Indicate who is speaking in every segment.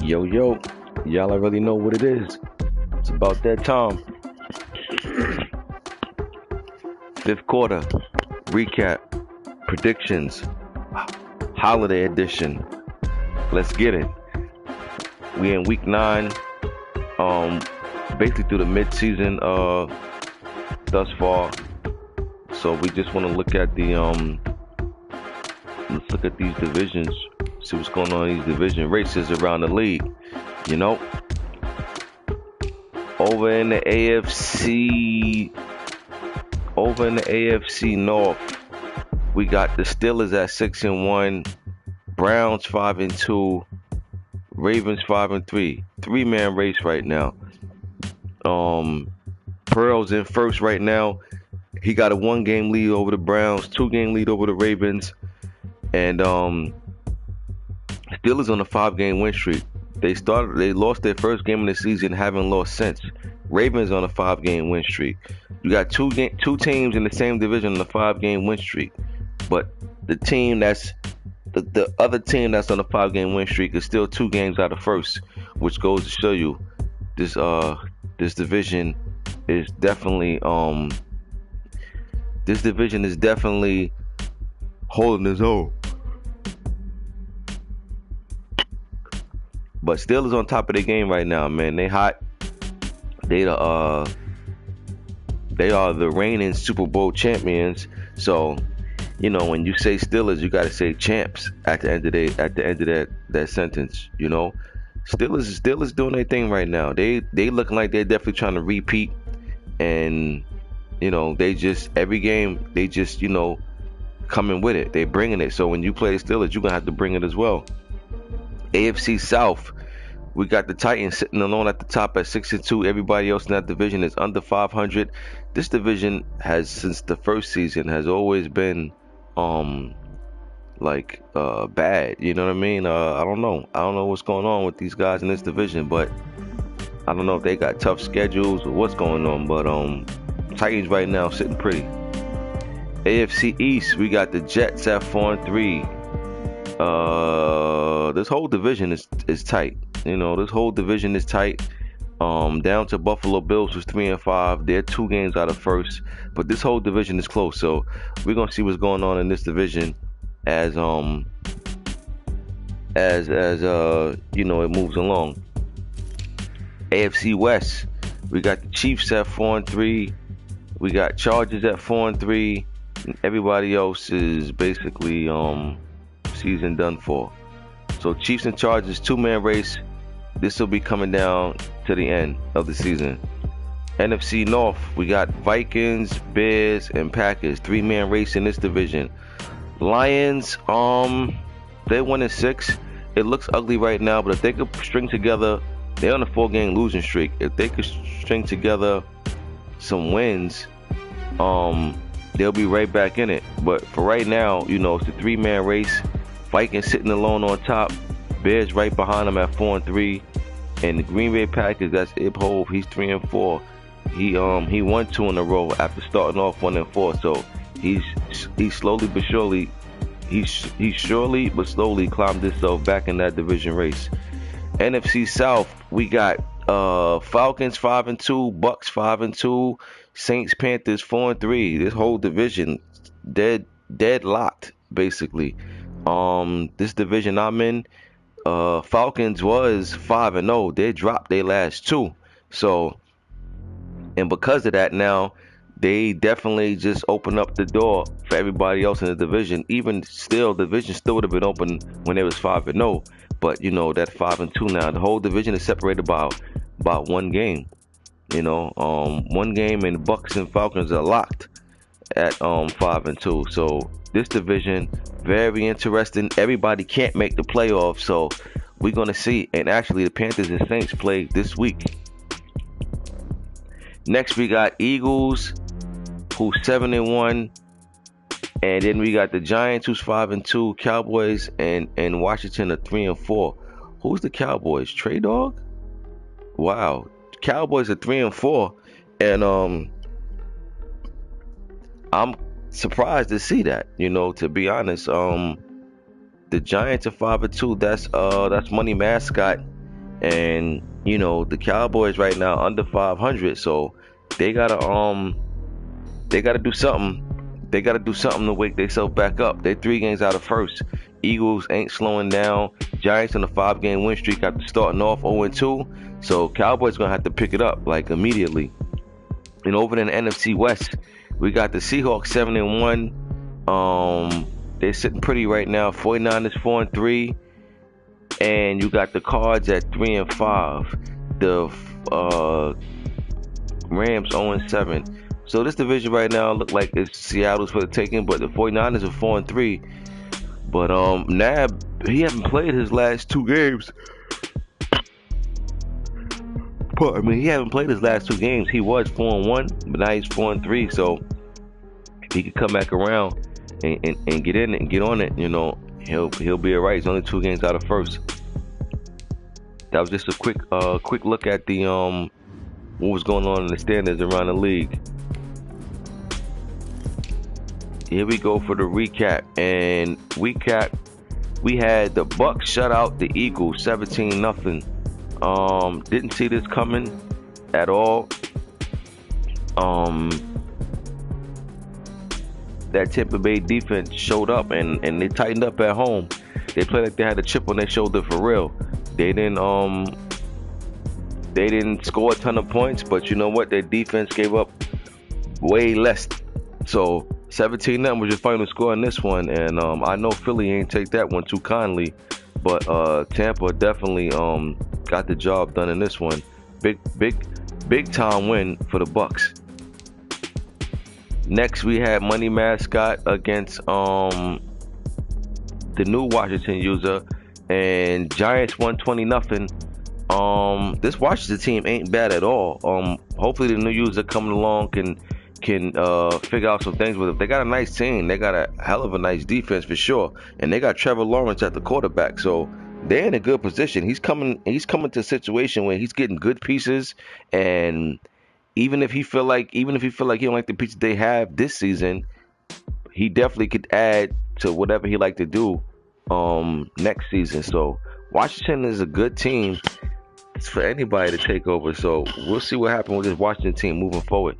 Speaker 1: Yo, yo, y'all already know what it is. It's about that time. Fifth quarter, recap, predictions, holiday edition. Let's get it. We in week 9, basically through the mid-season thus far. So we just want to look at let's look at these divisions, see what's going on in these division races around the league. You know, over in the AFC North, we got the Steelers at 6-1, Browns 5-2, Ravens 5-3. 3-man race right now. Pearl's in first right now. He got a 1-game lead over the Browns, 2-game lead over the Ravens, and Steelers on a 5-game win streak. They lost their first game of the season, haven't lost since. Ravens on a 5-game win streak. You got two teams in the same division on a 5-game win streak, but the team that's the other team that's on a 5-game win streak is still 2 games out of first, which goes to show you this division is definitely holding its own. But Steelers on top of their game right now, man. They hot. They are the reigning Super Bowl champions. So, you know, when you say Steelers, you gotta say champs at the end of that sentence. You know, Steelers doing their thing right now. They looking like they're definitely trying to repeat, and you know, they just every game they just coming with it. They bringing it. So when you play the Steelers, you're gonna have to bring it as well. AFC South, we got the Titans sitting alone at the top at 6-2. Everybody else in that division is under 500. This division has, since the first season, has always been bad. You know what I mean? I don't know what's going on with these guys in this division, but I don't know if they got tough schedules or what's going on. But Titans right now sitting pretty. AFC East, we got the Jets at 4-3. This whole division is tight. You know, this whole division is tight. Down to Buffalo Bills, who's 3-5. They're 2 games out of first, but this whole division is close. So we're gonna see what's going on in this division as it moves along. AFC West, we got the Chiefs at 4-3. We got Chargers at 4-3. And everybody else is basically season done for. So Chiefs and Chargers 2-man race. This will be coming down to the end of the season. NFC North, we got Vikings, Bears, and Packers. 3-man race in this division. Lions, they're 1-6. It looks ugly right now, but if they could string together, they're on a 4-game losing streak. If they could string together some wins, they'll be right back in it. But for right now, it's a 3-man race. Vikings sitting alone on top. Bears right behind them at 4-3. And the Green Bay Packers, that's Ibhove. He's 3-4. He won 2 in a row after starting off 1-4. So he's slowly but surely climbed himself back in that division race. NFC South, we got Falcons 5-2, Bucks 5-2, Saints Panthers 4-3. This whole division deadlocked basically. This division I'm in, Falcons was 5-0. They dropped their last 2. So, and because of that, now they definitely just opened up the door for everybody else in the division. Even still, the division still would have been open when it was 5-0. But that 5-2 now, the whole division is separated by about 1 game. 1 game, and the Bucks and Falcons are locked at 5-2. So this division, very interesting. Everybody can't make the playoffs, so we're gonna see. And actually, the Panthers and Saints play this week. Next, we got Eagles, who's 7-1, and then we got the Giants, who's 5-2. Cowboys and Washington are 3-4. Who's the Cowboys? Trey Dog? Wow, Cowboys are 3-4, and I'm surprised to see that. To be honest, the Giants are 5-2. That's Money Mascot And you know, the Cowboys right now under 500, so they gotta do something. They gotta do something to wake themselves back up. They 3 games out of first. Eagles ain't slowing down. Giants on a 5-game win streak after starting off 0-2. So Cowboys gonna have to pick it up like immediately. And over in the NFC West, we got the Seahawks 7-1. They're sitting pretty right now. 49ers 4-3. And you got the Cards at 3-5. The Rams 0-7. So this division right now look like it's Seattle's for the taking, but the 49ers are 4-3. But Nab, he hasn't played his last 2 games. But I mean, he hasn't played his last 2 games. He was 4-1, but now he's 4-3. So if he could come back around and get in it and get on it, you know, he'll be alright. He's only 2 games out of first. That was just a quick look at the what was going on in the standings around the league. Here we go for the recap. And we had the Bucks shut out the Eagles 17-0. Didn't see this coming at all. That Tampa Bay defense showed up and they tightened up at home. They played like they had a chip on their shoulder for real. They didn't score a ton of points, but you know what? Their defense gave up way less. So 17-0 was your final score in this one, and I know Philly ain't take that one too kindly, but Tampa definitely got the job done in this one. Big time win for the Bucks. Next we had Money Mascot against the new Washington user, and Giants won 20-0. This Washington team ain't bad at all. Hopefully the new user coming along can figure out some things with it. They got a nice team. They got a hell of a nice defense for sure, and they got Trevor Lawrence at the quarterback, so they're in a good position. He's coming to a situation where he's getting good pieces, and even if he feel like he don't like the pieces they have this season, he definitely could add to whatever he like to do next season. So Washington is a good team. It's for anybody to take over. So we'll see what happens with this Washington team moving forward.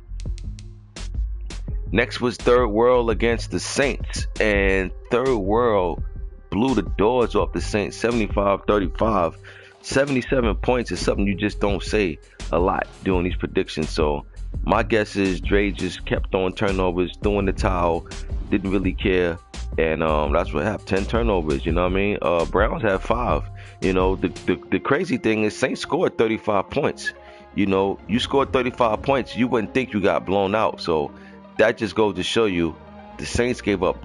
Speaker 1: Next was Third World against the Saints, and Third World blew the doors off the Saints 75-35. 77 points is something you just don't say a lot doing these predictions. So my guess is Dre just kept throwing turnovers, throwing the towel, didn't really care, and that's what happened. 10 turnovers, you know what I mean? Browns had 5. You know, the crazy thing is Saints scored 35 points. You know, you scored 35 points, you wouldn't think you got blown out. So that just goes to show you the Saints gave up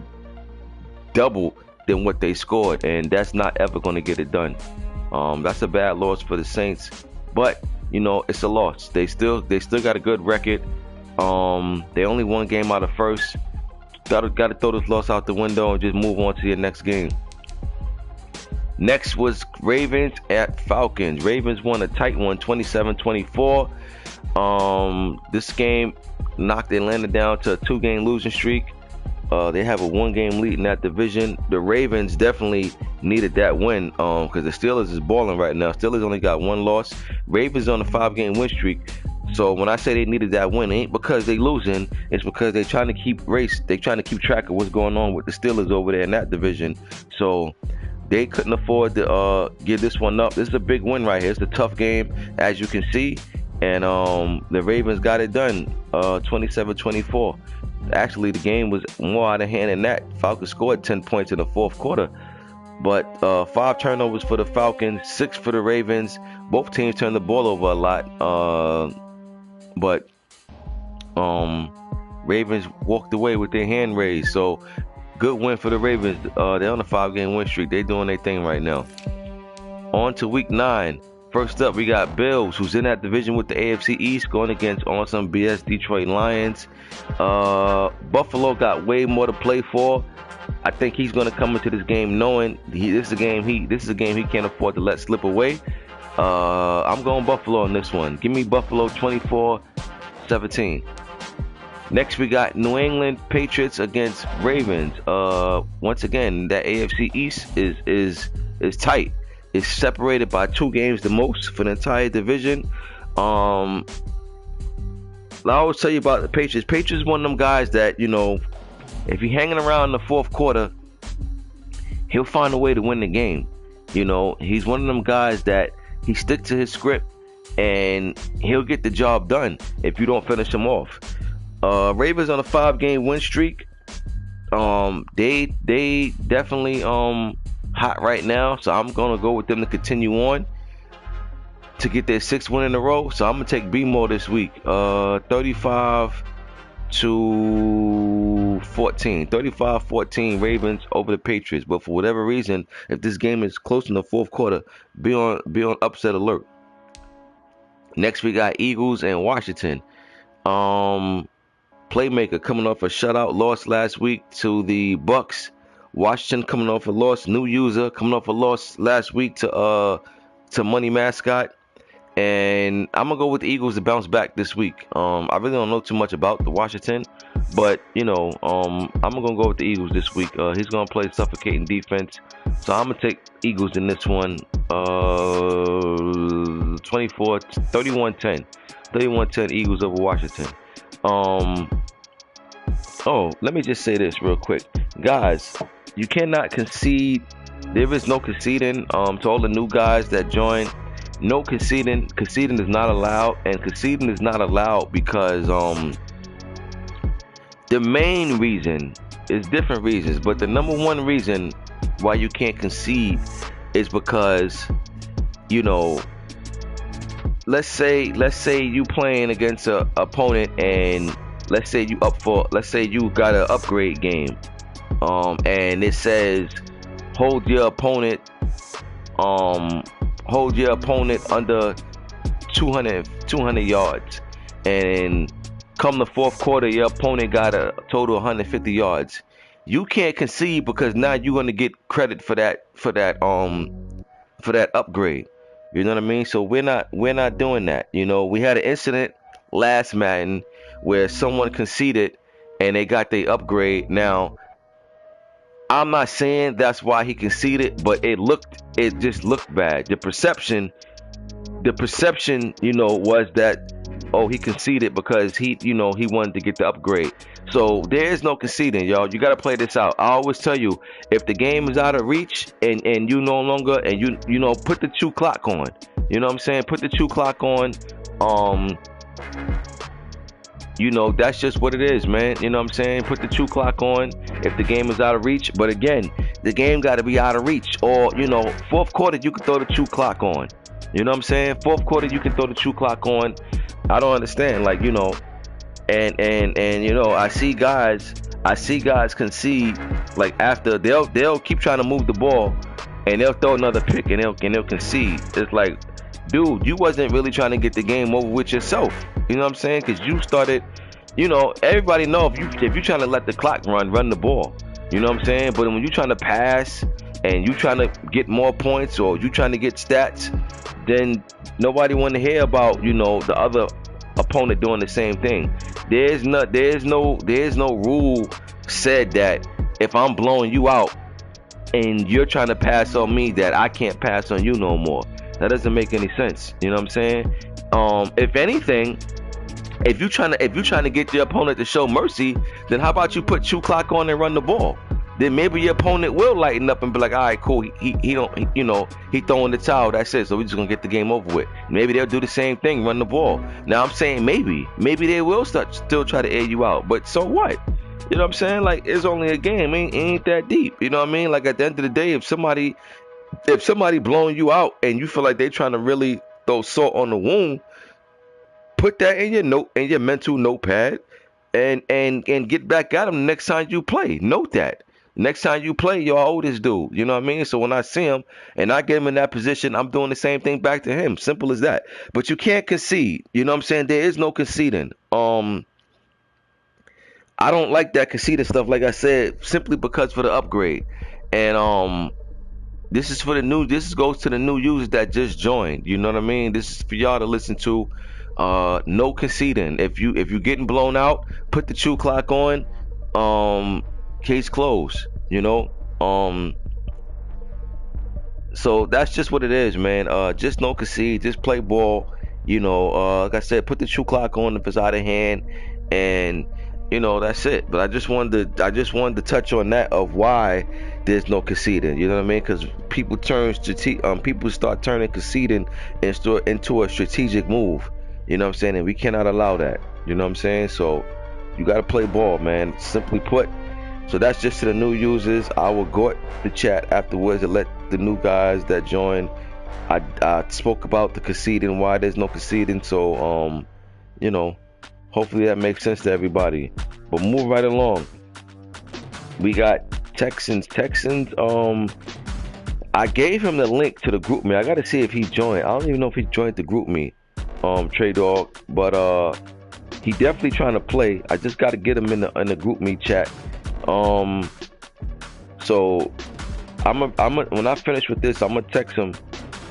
Speaker 1: double than what they scored, and that's not ever going to get it done. That's a bad loss for the Saints, but you know, it's a loss. They still got a good record. They only 1 game out of first. Got to throw this loss out the window and just move on to your next game. Next was Ravens at Falcons. Ravens won a tight one, 27-24. This game knocked Atlanta down to a 2-game losing streak. They have a 1-game lead in that division. The Ravens definitely needed that win because the Steelers is balling right now. Steelers only got 1 loss. Ravens on a 5-game win streak. So when I say they needed that win, it ain't because they losing. It's because they're trying to keep race. They're trying to keep track of what's going on with the Steelers over there in that division. So they couldn't afford to give this one up. This is a big win right here. It's a tough game, as you can see. And the Ravens got it done, 27-24. Actually, the game was more out of hand than that. Falcons scored 10 points in the 4th quarter. But 5 turnovers for the Falcons, 6 for the Ravens. Both teams turned the ball over a lot. But Ravens walked away with their hand raised. So good win for the Ravens. They're on a 5-game win streak. They're doing their thing right now. On to week 9. First up, we got Bills, who's in that division with the AFC East, going against on some BS Detroit Lions. Buffalo got way more to play for. I think he's going to come into this game knowing this is a game he can't afford to let slip away. I'm going Buffalo on this one. Give me Buffalo 24-17. Next, we got New England Patriots against Ravens. Once again, that AFC East is tight. is separated by 2 games the most for the entire division. I always tell you about the Patriots. Patriots one of them guys that, you know, if you're hanging around in the fourth quarter, he'll find a way to win the game. You know, he's one of them guys that he sticks to his script and he'll get the job done if you don't finish him off. Ravens on a 5-game win streak. They definitely hot right now, so I'm gonna go with them to continue on to get their 6th win in a row. So I'm gonna take B-More this week. 35-14 Ravens over the Patriots. But for whatever reason, if this game is close in the fourth quarter, be on upset alert. Next we got Eagles and Washington. Playmaker coming off a shutout loss last week to the Bucks. Washington coming off a loss. New user coming off a loss last week to Money Mascot. And I'm gonna go with the Eagles to bounce back this week. I really don't know too much about the Washington, but you know, I'm gonna go with the Eagles this week. He's gonna play suffocating defense, so I'm gonna take Eagles in this one. 31-10 Eagles over Washington. Oh, let me just say this real quick, guys. You cannot concede. There is no conceding. To all the new guys that join. No conceding. Conceding is not allowed, and conceding is not allowed because the main reason is different reasons, but the number one reason why you can't concede is because, you know, let's say you playing against a opponent, and let's say you got an upgrade game, and it says hold your opponent under 200 yards, and come the fourth quarter your opponent got a total 150 yards. You can't concede because now you're going to get credit for that upgrade. You know what I mean? So we're not doing that. You know, we had an incident last Madden where someone conceded and they got their upgrade. Now, I'm not saying that's why he conceded, but it just looked bad. The perception, you know, was that, oh, he conceded because he wanted to get the upgrade. So there is no conceding, y'all. You got to play this out. I always tell you, if the game is out of reach and you no longer, and you know, put the 2 clock on. You know what I'm saying? Put the 2 clock on. You know, that's just what it is, man. You know what I'm saying? Put the 2 clock on if the game is out of reach. But again, the game got to be out of reach. Or, you know, fourth quarter, you can throw the 2 clock on. You know what I'm saying? Fourth quarter, you can throw the 2 clock on. I don't understand. Like, you know, and you know, I see guys concede, like, after they'll keep trying to move the ball and they'll throw another pick and they'll concede. It's like, dude, you wasn't really trying to get the game over with yourself. You know what I'm saying? Because you started, you know, everybody know if you're trying to let the clock run the ball. You know what I'm saying? But when you're trying to pass and you trying to get more points or you trying to get stats, then nobody want to hear about, you know, the other opponent doing the same thing. There's no rule said that if I'm blowing you out and you're trying to pass on me, that I can't pass on you no more. That doesn't make any sense. You know what I'm saying? If anything, if you're trying to get your opponent to show mercy, then how about you put 2 clock on and run the ball? Then maybe your opponent will lighten up and be like, all right, cool. He throwing the towel. That's it. So we're just gonna get the game over with. Maybe they'll do the same thing, run the ball. Now I'm saying maybe they will still try to air you out. But so what? You know what I'm saying? Like, it's only a game. It ain't that deep. You know what I mean? Like, at the end of the day, if somebody blowing you out and you feel like they're trying to really throw salt on the wound, put that in your mental notepad and get back at them the next time you play. Note that. Next time you play, y'all owe this dude. You know what I mean? So when I see him and I get him in that position, I'm doing the same thing back to him. Simple as that. But you can't concede. You know what I'm saying? There is no conceding. I don't like that conceding stuff, like I said, simply because for the upgrade. And this goes to the new users that just joined. You know what I mean? This is for y'all to listen to. No conceding. If you're getting blown out, put the 2 clock on. Case closed. You know. So that's just what it is, man. Just don't concede, just play ball. Like I said, put the true clock on if it's out of hand, and that's it. But I just wanted to touch on that of why there's no conceding. You know what I mean? Because people start turning conceding into a strategic move. You know what I'm saying? And we cannot allow that. You know what I'm saying? So you got to play ball, man. Simply put. So that's just to the new users. I will go at the chat afterwards and let the new guys that join. I spoke about the conceding, why there's no conceding. So hopefully that makes sense to everybody. But move right along. We got Texans. I gave him the link to the group me. I gotta see if he joined. I don't even know if he joined the group me, Trey Dog. But he definitely trying to play. I just gotta get him in the group me chat. So when I finish with this, I'm gonna text him.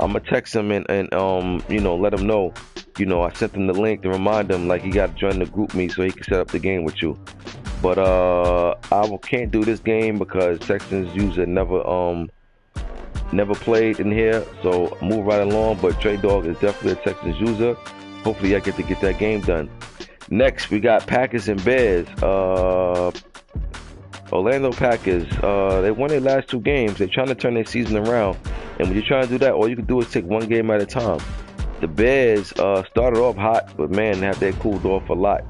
Speaker 1: And let him know. I sent him the link to remind him like he got to join the group me so he can set up the game with you. But can't do this game because Texans user never played in here. So move right along. But Trey Dog is definitely a Texans user. Hopefully I get to get that game done. Next we got Packers and Bears. Orlando Packers, they won their last 2 games. They're trying to turn their season around. And when you're trying to do that, all you can do is take one game at a time. The Bears started off hot, but man, they cooled off a lot.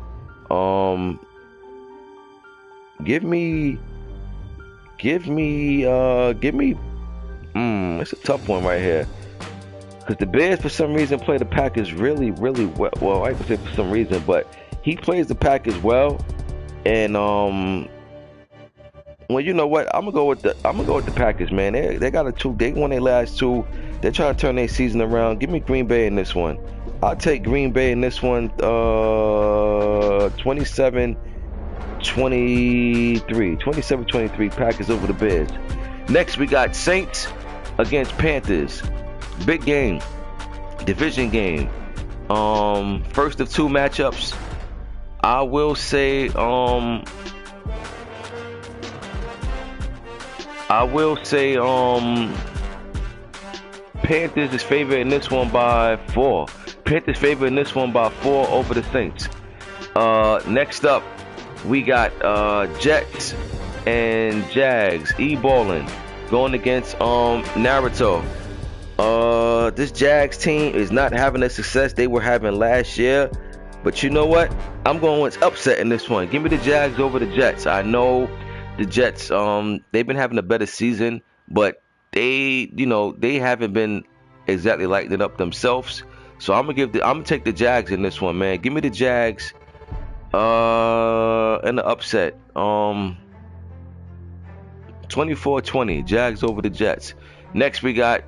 Speaker 1: It's a tough one right here. Because the Bears, for some reason, play the Packers really, really well. Well, I can say for some reason, but he plays the Packers well. And well, you know what? I'm gonna go with the Packers, man. They got they won their last 2. They're trying to turn their season around. Give me Green Bay in this one. I'll take Green Bay in this one. 27-23. Packers over the Bears. Next, we got Saints against Panthers. Big game, division game. First of 2 matchups. I will say. Panthers is favored in this one by 4. Panthers favored in this one by 4 over the Saints. Next up, we got Jets and Jags. E-balling going against Naruto. This Jags team is not having the success they were having last year. But you know what? I'm going with upset in this one. Give me the Jags over the Jets. I know the Jets, they've been having a better season, but they haven't been exactly lighting it up themselves. So I'm gonna take the Jags in this one, man. Give me the Jags in the upset. 24-20, Jags over the Jets. Next we got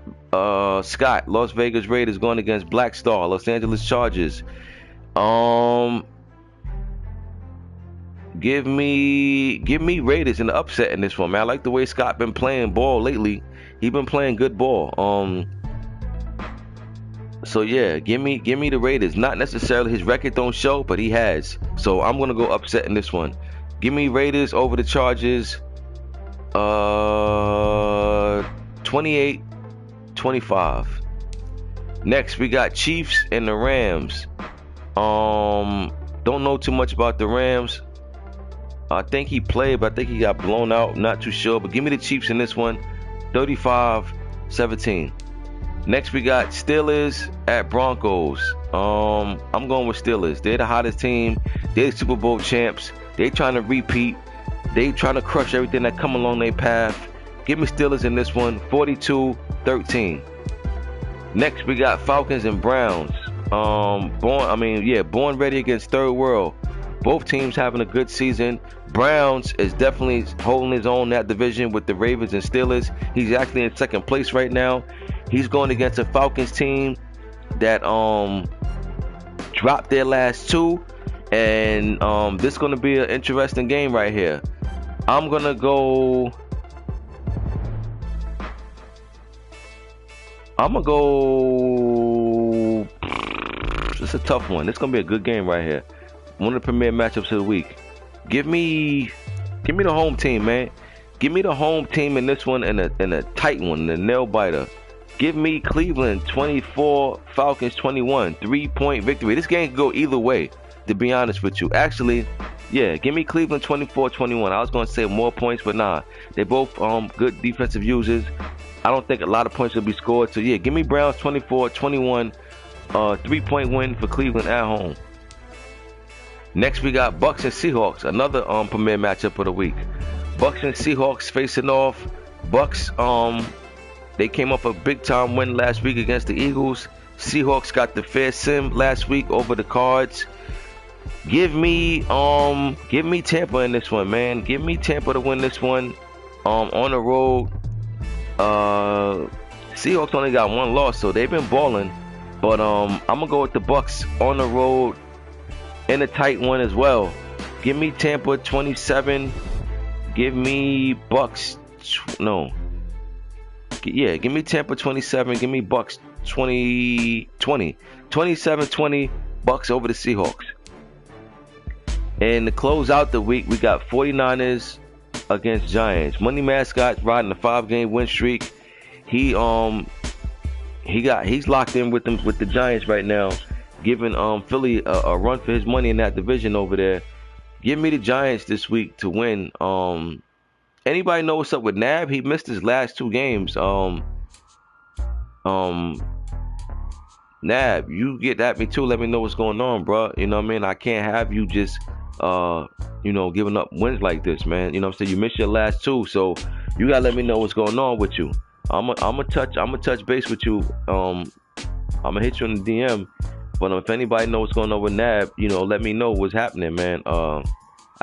Speaker 1: Scott, Las Vegas Raiders going against Black Star, Los Angeles Chargers. Give me Raiders in the upset in this one, man. I like the way Scott been playing ball lately. He been playing good ball. So yeah, give me the Raiders. Not necessarily his record don't show, but he has. So I'm gonna go upset in this one. Give me Raiders over the Chargers. 28-25. Next we got Chiefs and the Rams. Don't know too much about the Rams. I think he played, but I think he got blown out. Not too sure, but give me the Chiefs in this one. 35-17. Next we got Steelers at Broncos. I'm going with Steelers. They're the hottest team. They're the Super Bowl champs. They trying to repeat. They trying to crush everything that come along their path. Give me Steelers in this one. 42-13. Next we got Falcons and Browns. Born ready against Third World. Both teams having a good season. Browns is definitely holding his own in that division with the Ravens and Steelers. He's actually in second place right now. He's going against a Falcons team that dropped their last 2. And this is going to be an interesting game right here. I'm going to go... It's a tough one. It's going to be a good game right here. One of the premier matchups of the week. Give me the home team, man. Give me the home team in this one and a tight one, the nail biter. Give me Cleveland 24, Falcons 21. 3-point victory. This game could go either way, to be honest with you. Actually, yeah, give me Cleveland 24-21. I was going to say more points, but nah. They both good defensive users. I don't think a lot of points will be scored. So, yeah, give me Browns 24-21. 3-point win for Cleveland at home. Next, we got Bucks and Seahawks, another premier matchup of the week. Bucks and Seahawks facing off. Bucks, they came up a big-time win last week against the Eagles. Seahawks got the fair sim last week over the Cards. Give me Tampa in this one, man. Give me Tampa to win this one. On the road. Seahawks only got one loss, so they've been balling. But I'm gonna go with the Bucks on the road in a tight one as well. Give me Tampa 27. Give me Bucks. No. Yeah, give me Tampa 27. Give me Bucks 20. 27-20. Bucks over the Seahawks. And to close out the week, we got 49ers against Giants. Money Mascot riding a 5-game win streak. He's locked in with the Giants right now, giving Philly a run for his money in that division over there. Give me the Giants this week to win. Anybody know what's up with Nab? He missed his last 2 games. Nab, you get at me too. Let me know what's going on, bro. You know what I mean? I can't have you just giving up wins like this, man. You know what I'm saying? You missed your last 2, so you gotta let me know what's going on with you. I'm a touch base with you. I'm gonna hit you on the DM. But if anybody knows what's going on with Nab, let me know what's happening, man. I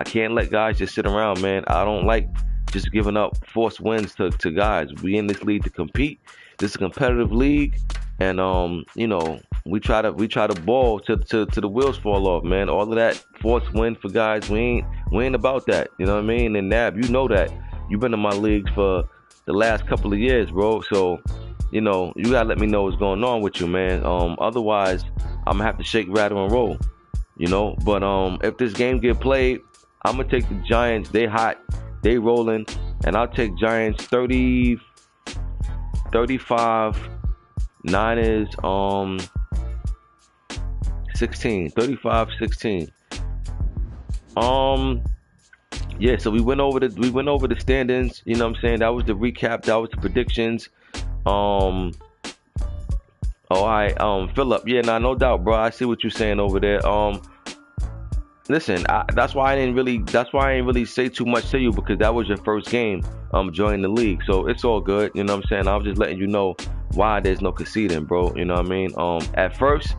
Speaker 1: can't let guys just sit around, man. I don't like just giving up forced wins to guys. We in this league to compete. This is a competitive league, and we try to ball to the wheels fall off, man. All of that forced win for guys, we ain't about that. You know what I mean? And Nab, you know that. You've been in my league for the last couple of years, bro. So, you gotta let me know what's going on with you, man. Otherwise, I'm gonna have to shake, rattle, and roll. But if this game get played, I'm gonna take the Giants. They hot, they rolling, and I'll take Giants 35, Niners 16, 35-16. Yeah, so we went over the standings. You know what I'm saying? That was the recap. That was the predictions. All right, Philip. Yeah, no doubt, bro. I see what you're saying over there. Listen, that's why I didn't really say too much to you, because that was your first game joining the league. So it's all good. You know what I'm saying? I was just letting you know why there's no conceding, bro. You know what I mean? At first,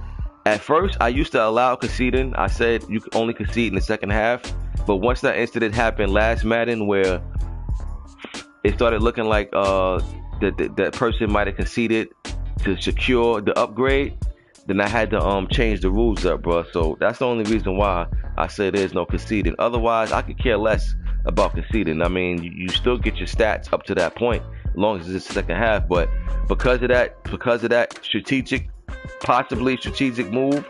Speaker 1: I used to allow conceding. I said you could only concede in the second half. But once that incident happened last Madden, where it started looking like that person might have conceded to secure the upgrade, then I had to change the rules up, bro. So that's the only reason why I say there's no conceding. Otherwise, I could care less about conceding. I mean, you still get your stats up to that point, as long as it's the second half. But because of that possibly strategic move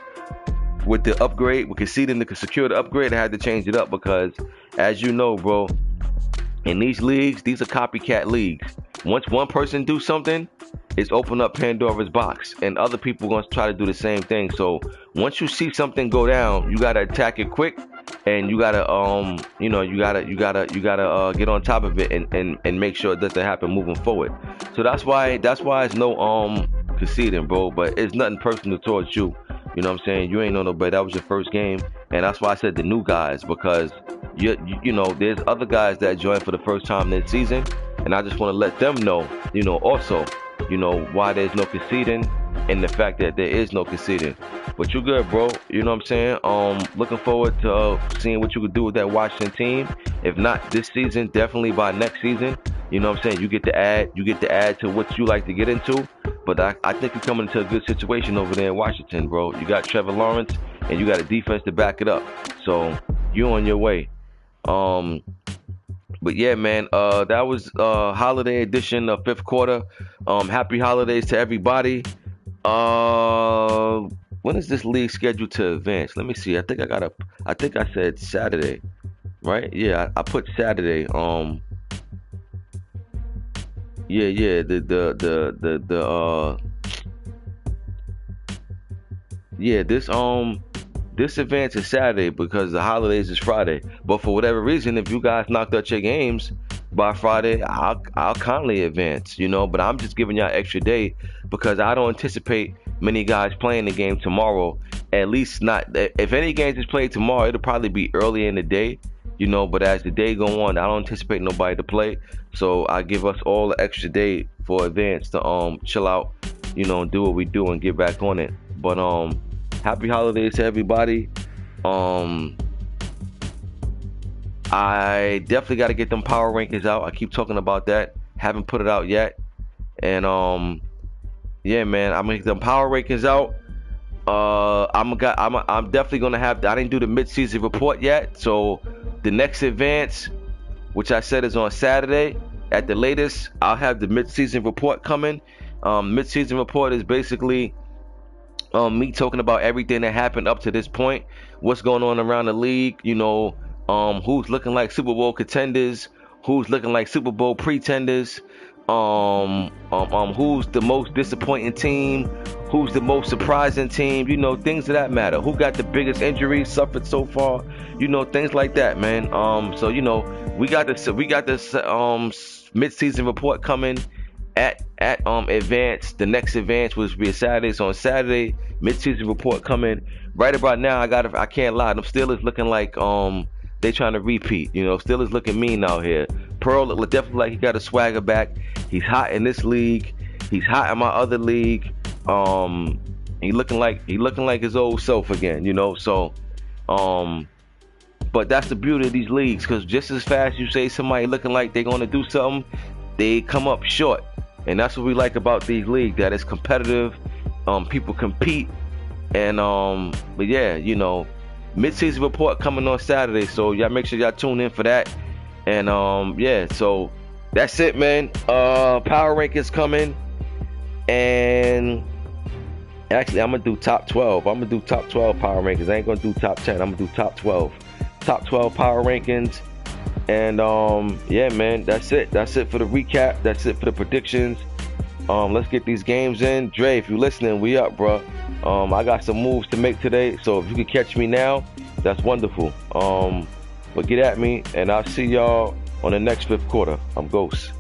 Speaker 1: with the upgrade, with conceding to secure the upgrade, I had to change it up because, as you know, bro, in these leagues, these are copycat leagues. Once one person do something, it's open up Pandora's box, and other people are going to try to do the same thing. So once you see something go down, you got to attack it quick, and you got to get on top of it and make sure it doesn't happen moving forward. So that's why it's no conceding, bro, but it's nothing personal towards you. You know what I'm saying? You ain't know nobody. That was your first game, and that's why I said the new guys, because there's other guys that joined for the first time this season, and I just want to let them know, also, why there's no conceding and the fact that there is no conceding. But you good, bro. You know what I'm saying? Looking forward to seeing what you could do with that Washington team. If not this season, definitely by next season. You know what I'm saying? You get to add to what you like to get into. But I think you're coming into a good situation over there in Washington, bro. You got Trevor Lawrence, and you got a defense to back it up. So you're on your way. But yeah, man, that was holiday edition of fifth quarter. Happy holidays to everybody. When is this league scheduled to advance? Let me see. I think I said Saturday, right? Yeah, I put Saturday. Yeah, yeah. Yeah, this event is Saturday because the holidays is Friday. But for whatever reason, if you guys knocked out your games by Friday, I'll kindly advance, you know. But I'm just giving y'all extra day because I don't anticipate many guys playing the game tomorrow. At least not if any games is played tomorrow, it'll probably be early in the day, you know. But as the day go on, I don't anticipate nobody to play. So I give us all the extra day for advance to chill out, you know, and do what we do and get back on it. But happy holidays to everybody. I definitely got to get them power rankings out. I keep talking about that. Haven't put it out yet. And yeah, man, I'm gonna get them power rankings out. I'm definitely gonna have. I didn't do the mid-season report yet, so the next advance, which I said is on Saturday at the latest, I'll have the mid-season report coming. Mid-season report is basically me talking about everything that happened up to this point, what's going on around the league, you know, who's looking like Super Bowl contenders, who's looking like Super Bowl pretenders, who's the most disappointing team, who's the most surprising team, you know, things of that matter. Who got the biggest injuries suffered so far, you know, things like that, man. So you know, we got this mid-season report coming at advance. The next advance will be Saturday. So on Saturday, mid-season report coming. Right about now, I can't lie, them Steelers looking like they trying to repeat. You know, Steelers looking mean out here. Pearl look definitely like he got a swagger back. He's hot in this league. He's hot in my other league. He looking like his old self again. You know, so but that's the beauty of these leagues, because just as fast you say somebody looking like they're gonna do something, they come up short. And that's what we like about these leagues, that it's competitive. People compete. And but yeah, you know, mid-season report coming on Saturday, so y'all make sure y'all tune in for that. And yeah, so that's it, man. Power rankings coming. And actually, I'm gonna do top 12. I'm gonna do top 12 power rankings. I ain't gonna do top 10. I'm gonna do top 12 power rankings. And yeah, man, that's it for the recap. That's it for the predictions. Let's get these games in. Dre, if you're listening, we up, bro. I got some moves to make today, so if you can catch me now, that's wonderful. But get at me, and I'll see y'all on the next fifth quarter. I'm Ghost.